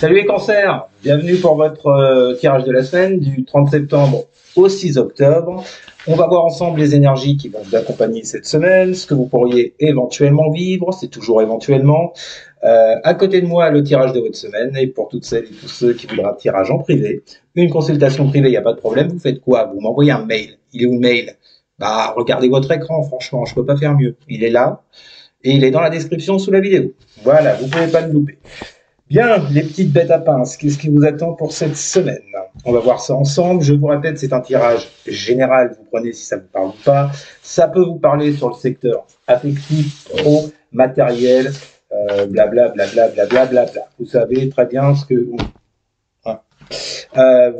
Salut les cancers, bienvenue pour votre tirage de la semaine du 30 septembre au 6 octobre. On va voir ensemble les énergies qui vont vous accompagner cette semaine, ce que vous pourriez éventuellement vivre, c'est toujours éventuellement. À côté de moi, le tirage de votre semaine, et pour toutes celles et tous ceux qui voudraient un tirage en privé, une consultation privée, il n'y a pas de problème, vous faites quoi? Vous m'envoyez un mail. Il est où le mail? Bah, regardez votre écran, franchement, je peux pas faire mieux. Il est là, et il est dans la description sous la vidéo. Voilà, vous pouvez pas le louper. Bien, les petites bêtes à pince, qu'est-ce qui vous attend pour cette semaine? On va voir ça ensemble. Je vous répète, c'est un tirage général. Vous prenez si ça ne vous parle pas. Ça peut vous parler sur le secteur affectif, pro, matériel, blabla, blabla, blabla, blabla. Vous savez très bien ce que vous...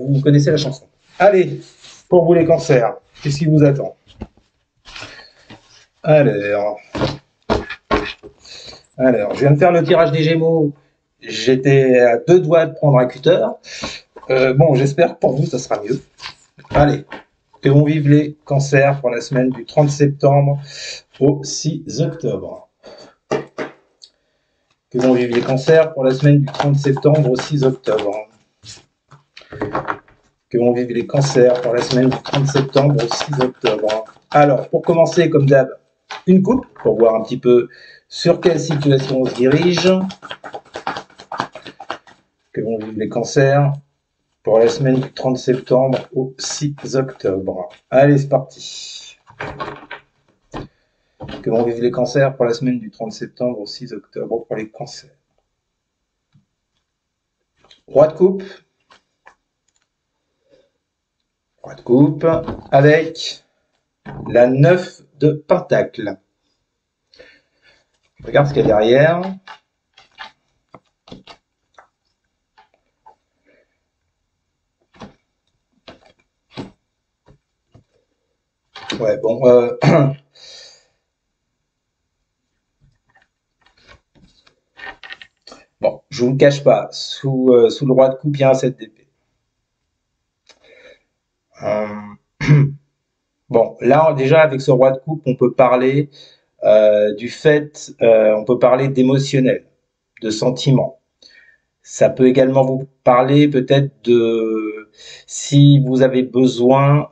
vous connaissez la chanson. Allez, pour vous les cancers, qu'est-ce qui vous attend? Alors, je viens de faire le tirage des Gémeaux. J'étais à 2 doigts de prendre un cutter. Bon, j'espère que pour vous, ça sera mieux. Allez, que vont vivre les cancers pour la semaine du 30 septembre au 6 octobre. Que vont vivre les cancers pour la semaine du 30 septembre au 6 octobre. Que vont vivre les cancers pour la semaine du 30 septembre au 6 octobre. Alors, pour commencer, comme d'hab, une coupe, pour voir un petit peu sur quelle situation on se dirige. Que vont vivre les cancers pour la semaine du 30 septembre au 6 octobre. Allez, c'est parti. Que vont vivre les cancers pour la semaine du 30 septembre au 6 octobre pour les cancers. Roi de coupe. Roi de coupe avec la 9 de pentacle. Regarde ce qu'il y a derrière. Ouais, bon, bon, je vous le cache pas, sous le roi de coupe, il y a un 7 d'épée. Bon, là, déjà, avec ce roi de coupe, on peut parler du fait, on peut parler d'émotionnel, de sentiment. Ça peut également vous parler peut-être de si vous avez besoin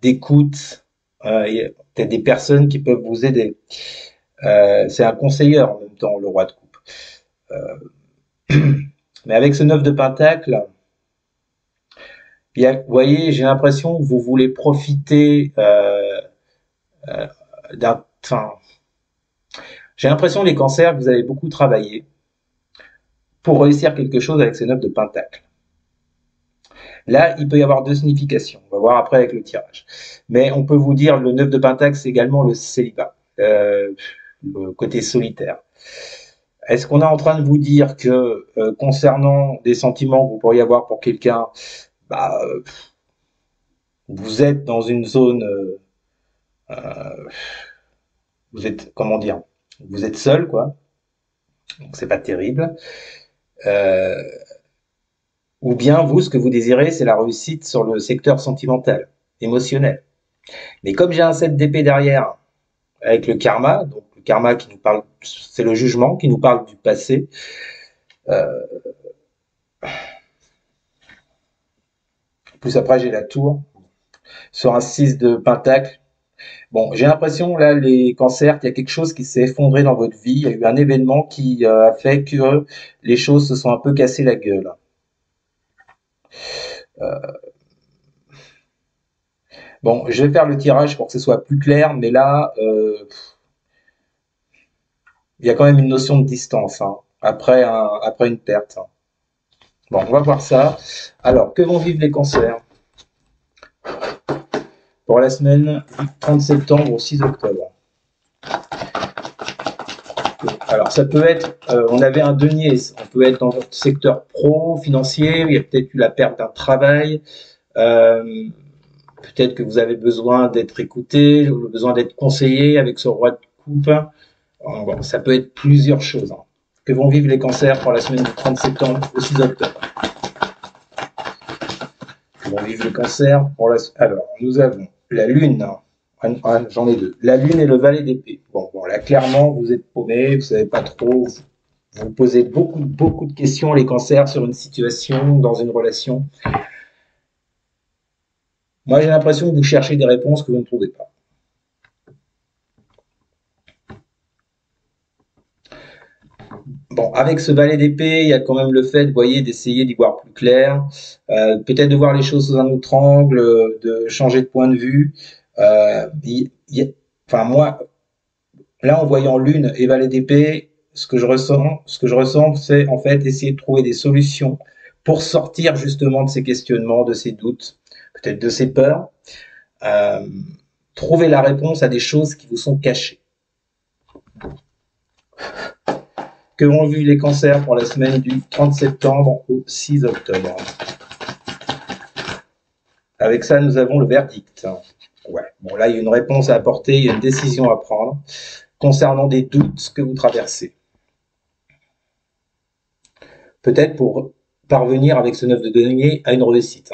d'écoute, peut-être des personnes qui peuvent vous aider. C'est un conseiller en même temps, le roi de coupe. Mais avec ce 9 de pentacle, vous voyez, j'ai l'impression que vous voulez profiter d'un... Enfin, j'ai l'impression, les cancers, que vous avez beaucoup travaillé pour réussir quelque chose avec ce 9 de pentacle. Là, il peut y avoir deux significations. On va voir après avec le tirage. Mais on peut vous dire, le 9 de pentacle, c'est également le célibat, le côté solitaire. Est-ce qu'on est en train de vous dire que concernant des sentiments que vous pourriez avoir pour quelqu'un, bah, vous êtes dans une zone, vous êtes, comment dire, vous êtes seul, quoi. Donc c'est pas terrible. Ou bien vous, ce que vous désirez, c'est la réussite sur le secteur sentimental, émotionnel. Mais comme j'ai un 7 d'épée derrière, avec le karma, donc le karma qui nous parle, c'est le jugement qui nous parle du passé. Plus après, j'ai la tour sur un 6 de pentacle. Bon, j'ai l'impression, là, les cancers, qu'il y a quelque chose qui s'est effondré dans votre vie. Il y a eu un événement qui a fait que les choses se sont un peu cassées la gueule. Bon, je vais faire le tirage pour que ce soit plus clair, mais là, il y a quand même une notion de distance, hein, après une perte. Bon, on va voir ça. Alors, que vont vivre les cancers pour la semaine du 30 septembre au 6 octobre? Alors, ça peut être, on avait un denier, on peut être dans votre secteur pro, financier, il y a peut-être eu la perte d'un travail, peut-être que vous avez besoin d'être écouté, besoin d'être conseillé avec ce roi de coupe. Bon, ça peut être plusieurs choses. Hein. Que vont vivre les cancers pour la semaine du 30 septembre au 6 octobre? Que vont vivre les cancers pour la... Alors, nous avons la lune. J'en ai deux. La lune et le valet d'épée. Bon, là, clairement, vous êtes paumé, vous savez pas trop vous posez beaucoup de questions, les cancers, sur une situation, dans une relation. Moi, j'ai l'impression que vous cherchez des réponses que vous ne trouvez pas. Bon, avec ce valet d'épée, il y a quand même le fait, vous voyez, d'essayer d'y voir plus clair, peut-être de voir les choses sous un autre angle, de changer de point de vue. Enfin, moi, là, en voyant lune et valet d'épée, ce que je ressens, c'est en fait essayer de trouver des solutions pour sortir justement de ces questionnements, de ces doutes, peut-être de ces peurs, trouver la réponse à des choses qui vous sont cachées. Que vont vivre les cancers pour la semaine du 30 septembre au 6 octobre. Avec ça, nous avons le verdict. Ouais. Bon, là, il y a une réponse à apporter, il y a une décision à prendre concernant des doutes que vous traversez. Peut-être pour parvenir avec ce 9 de denier à une réussite,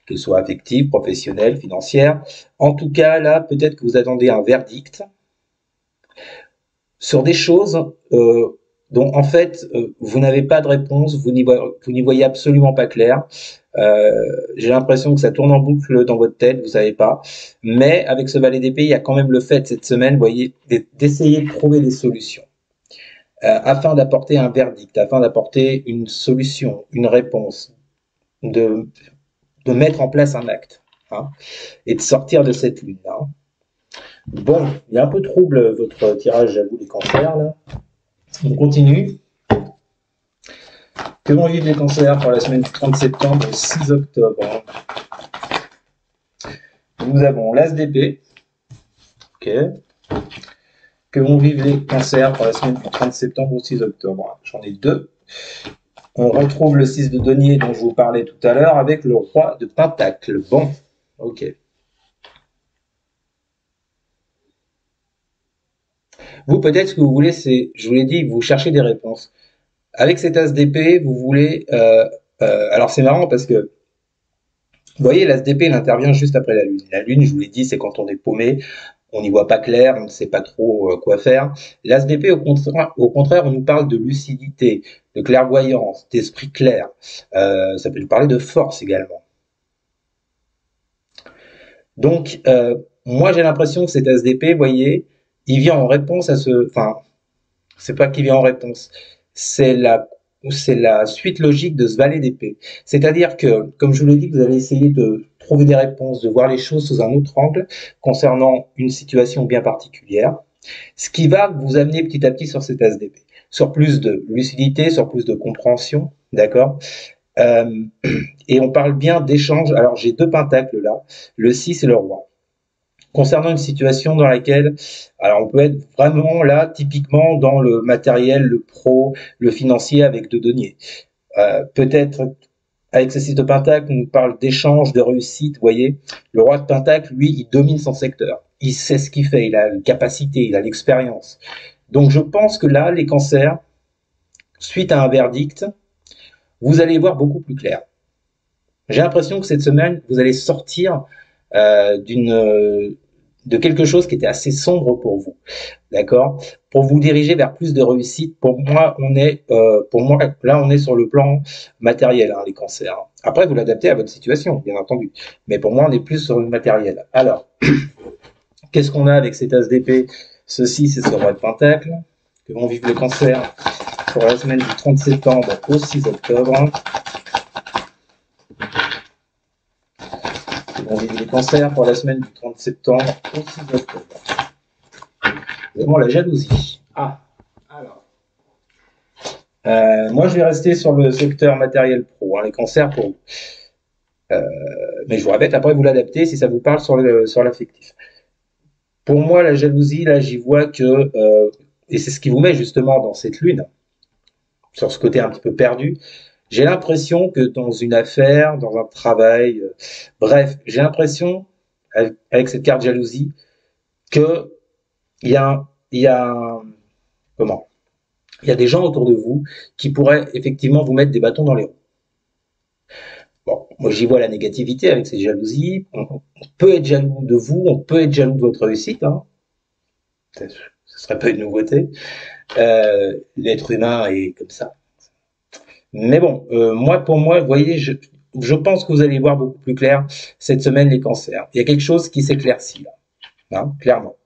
qu'elle soit affective, professionnelle, financière. En tout cas, là, peut-être que vous attendez un verdict sur des choses dont en fait vous n'avez pas de réponse, vous n'y voyez absolument pas clair. J'ai l'impression que ça tourne en boucle dans votre tête, vous savez pas. Mais avec ce valet d'épée, il y a quand même le fait cette semaine, vous voyez, d'essayer de trouver des solutions afin d'apporter un verdict, afin d'apporter une solution, une réponse, de mettre en place un acte et de sortir de cette lune. Bon, il y a un peu trouble votre tirage, j'avoue, les cancers là. On continue. Que vont vivre les cancers pour la semaine du 30 septembre au 6 octobre? Nous avons l'as d'épée. Ok. Que vont vivre les cancers pour la semaine du 30 septembre au 6 octobre? J'en ai deux. On retrouve le 6 de denier dont je vous parlais tout à l'heure avec le roi de pentacle. Bon, ok. Vous, peut-être, ce que vous voulez, c'est, je vous l'ai dit, vous cherchez des réponses. Avec cet as d'épée, vous voulez... alors, c'est marrant parce que, vous voyez, l'as d'épée, il intervient juste après la lune. La lune, je vous l'ai dit, c'est quand on est paumé, on n'y voit pas clair, on ne sait pas trop quoi faire. L'as d'épée, au contraire, on nous parle de lucidité, de clairvoyance, d'esprit clair. Ça peut nous parler de force également. Donc, moi, j'ai l'impression que cet as d'épée, vous voyez, il vient en réponse à ce... Enfin, c'est pas qu'il vient en réponse, c'est la suite logique de ce valet d'épée. C'est-à-dire que, comme je vous l'ai dit, vous allez essayer de trouver des réponses, de voir les choses sous un autre angle concernant une situation bien particulière, ce qui va vous amener petit à petit sur cet as d'épée, sur plus de lucidité, sur plus de compréhension, d'accord et on parle bien d'échange. Alors, j'ai deux pentacles là, le 6 et le roi. Concernant une situation dans laquelle, alors on peut être vraiment là, typiquement dans le matériel, le pro, le financier avec deux deniers. Peut-être avec ce 6 de pentacle, on nous parle d'échange, de réussite, vous voyez. Le roi de pentacle, lui, il domine son secteur. Il sait ce qu'il fait, il a la capacité, il a l'expérience. Donc je pense que là, les cancers, suite à un verdict, vous allez voir beaucoup plus clair. J'ai l'impression que cette semaine, vous allez sortir de quelque chose qui était assez sombre pour vous, d'accord, pour vous diriger vers plus de réussite. Pour moi, là, on est sur le plan matériel, les cancers. Après, vous l'adaptez à votre situation, bien entendu. Mais pour moi, on est plus sur le matériel. Alors, qu'est-ce qu'on a avec cet as d'épée? Ceci, c'est ce roi de pentacle. Que vont vivre les cancers pour la semaine du 30 septembre au 6 octobre. On vit les cancers pour la semaine du 30 septembre au 6 octobre. Nous avons la jalousie. Alors. Moi, je vais rester sur le secteur matériel pro, les cancers pour vous. Mais je vous répète, après, vous l'adaptez si ça vous parle sur l'affectif. Pour moi, la jalousie, là, j'y vois que, et c'est ce qui vous met justement dans cette lune, sur ce côté un petit peu perdu, j'ai l'impression que dans une affaire, dans un travail, bref, j'ai l'impression, avec cette carte jalousie, que il y a des gens autour de vous qui pourraient effectivement vous mettre des bâtons dans les roues. Bon, moi j'y vois la négativité avec ces jalousies. On peut être jaloux de vous, on peut être jaloux de votre réussite. ce serait pas une nouveauté. L'être humain est comme ça. Mais bon, pour moi, vous voyez, je pense que vous allez voir beaucoup plus clair cette semaine les cancers. Il y a quelque chose qui s'éclaircit là, hein, clairement.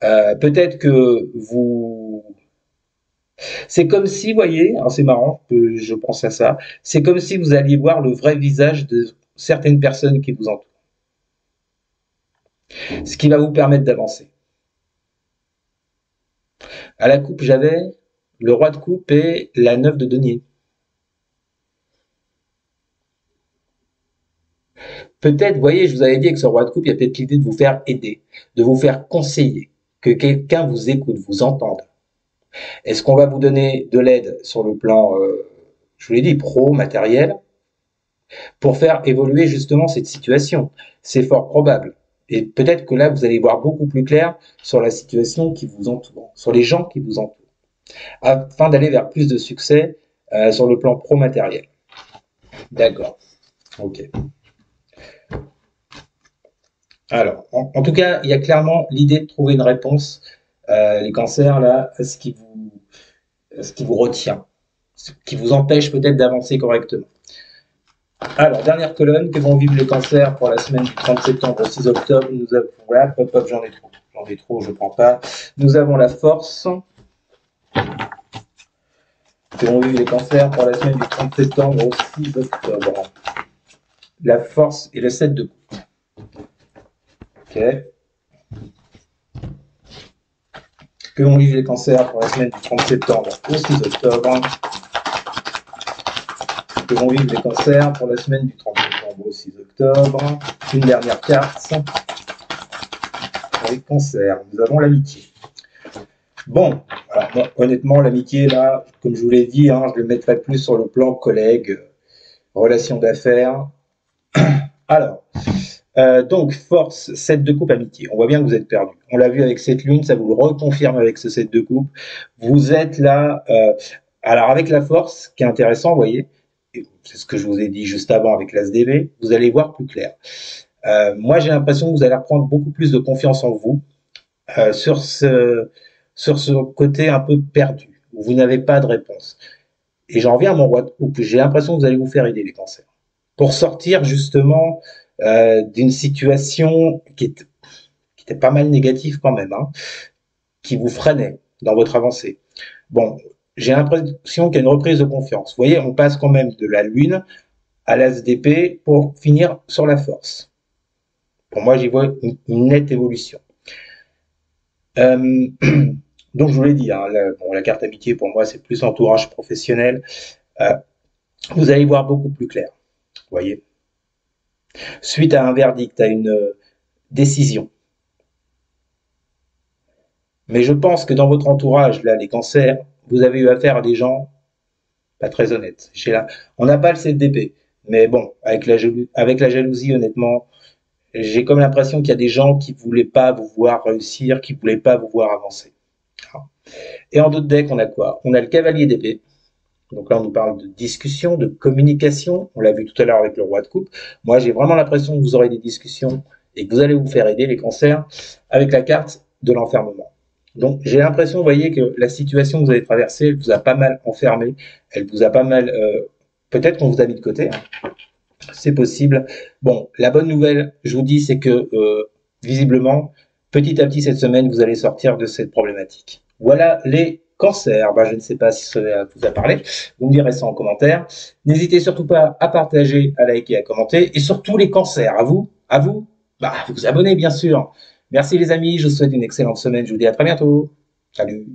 Peut-être que vous... C'est comme si, vous voyez, c'est marrant que je pense à ça, c'est comme si vous alliez voir le vrai visage de certaines personnes qui vous entourent. Ce qui va vous permettre d'avancer. À la coupe, j'avais le roi de coupe et la 9 de denier. Peut-être, vous voyez, je vous avais dit que ce roi de coupe, il y a peut-être l'idée de vous faire aider, de vous faire conseiller, que quelqu'un vous écoute, vous entende. Est-ce qu'on va vous donner de l'aide sur le plan, je vous l'ai dit, pro, matériel, pour faire évoluer justement cette situation? C'est fort probable. Et peut-être que là, vous allez voir beaucoup plus clair sur la situation qui vous entoure, sur les gens qui vous entourent, afin d'aller vers plus de succès sur le plan pro-matériel. D'accord. Ok. Alors, en tout cas, il y a clairement l'idée de trouver une réponse, les cancers, là, à ce qui vous retient, ce qui vous empêche peut-être d'avancer correctement. Alors, dernière colonne, que vont vivre les cancers pour la semaine du 30 septembre au 6 octobre. Nous avons, voilà, hop, j'en ai trop, je prends pas. Nous avons la force. Que vont vivre les cancers pour la semaine du 30 septembre au 6 octobre. La force et le 7 de coupe. Ok. Que vont vivre les cancers pour la semaine du 30 septembre au 6 octobre. Que vont vivre les cancers pour la semaine du 30 septembre au 6 octobre. Une dernière carte. Les cancers, nous avons l'amitié. Bon, alors moi, honnêtement, l'amitié, là, comme je vous l'ai dit, hein, je le mettrai plus sur le plan collègue, relation d'affaires. Alors, donc, force, 7 de coupe, amitié. On voit bien que vous êtes perdu. On l'a vu avec cette lune, ça vous le reconfirme avec ce 7 de coupe. Vous êtes là. Alors, avec la force, ce qui est intéressant, vous voyez, c'est ce que je vous ai dit juste avant avec l'ASDV, vous allez voir plus clair. Moi, j'ai l'impression que vous allez reprendre beaucoup plus de confiance en vous sur ce côté un peu perdu, où vous n'avez pas de réponse. Et j'en reviens à mon roi de coupe. J'ai l'impression que vous allez vous faire aider, les cancers, pour sortir justement d'une situation qui était pas mal négative quand même, hein, qui vous freinait dans votre avancée. Bon, j'ai l'impression qu'il y a une reprise de confiance. Vous voyez, on passe quand même de la lune à l'ASDP pour finir sur la force. Pour moi, j'y vois une nette évolution. Donc, je vous l'ai dit, hein, la carte amitié, pour moi, c'est plus entourage professionnel. Vous allez voir beaucoup plus clair, vous voyez. Suite à un verdict, à une décision. Mais je pense que dans votre entourage, là, les cancers, vous avez eu affaire à des gens pas très honnêtes. On n'a pas le 7 d'épée, mais bon, avec la jalousie, honnêtement, j'ai comme l'impression qu'il y a des gens qui ne voulaient pas vous voir réussir, qui ne voulaient pas vous voir avancer. Et en d'autres decks, on a quoi? On a le cavalier d'épée. Donc là, on nous parle de discussion, de communication. On l'a vu tout à l'heure avec le roi de coupe. Moi, j'ai vraiment l'impression que vous aurez des discussions et que vous allez vous faire aider, les cancers, avec la carte de l'enfermement. Donc, j'ai l'impression, vous voyez, que la situation que vous avez traversée, elle vous a pas mal enfermé. Elle vous a pas mal... peut-être qu'on vous a mis de côté. Hein. C'est possible. Bon, la bonne nouvelle, je vous dis, c'est que, visiblement, petit à petit, cette semaine, vous allez sortir de cette problématique. Voilà les cancers. Je ne sais pas si ça vous a parlé. Vous me direz ça en commentaire. N'hésitez surtout pas à partager, à liker, à commenter. Et surtout les cancers, à vous, vous abonner, bien sûr. Merci les amis, je vous souhaite une excellente semaine. Je vous dis à très bientôt. Salut.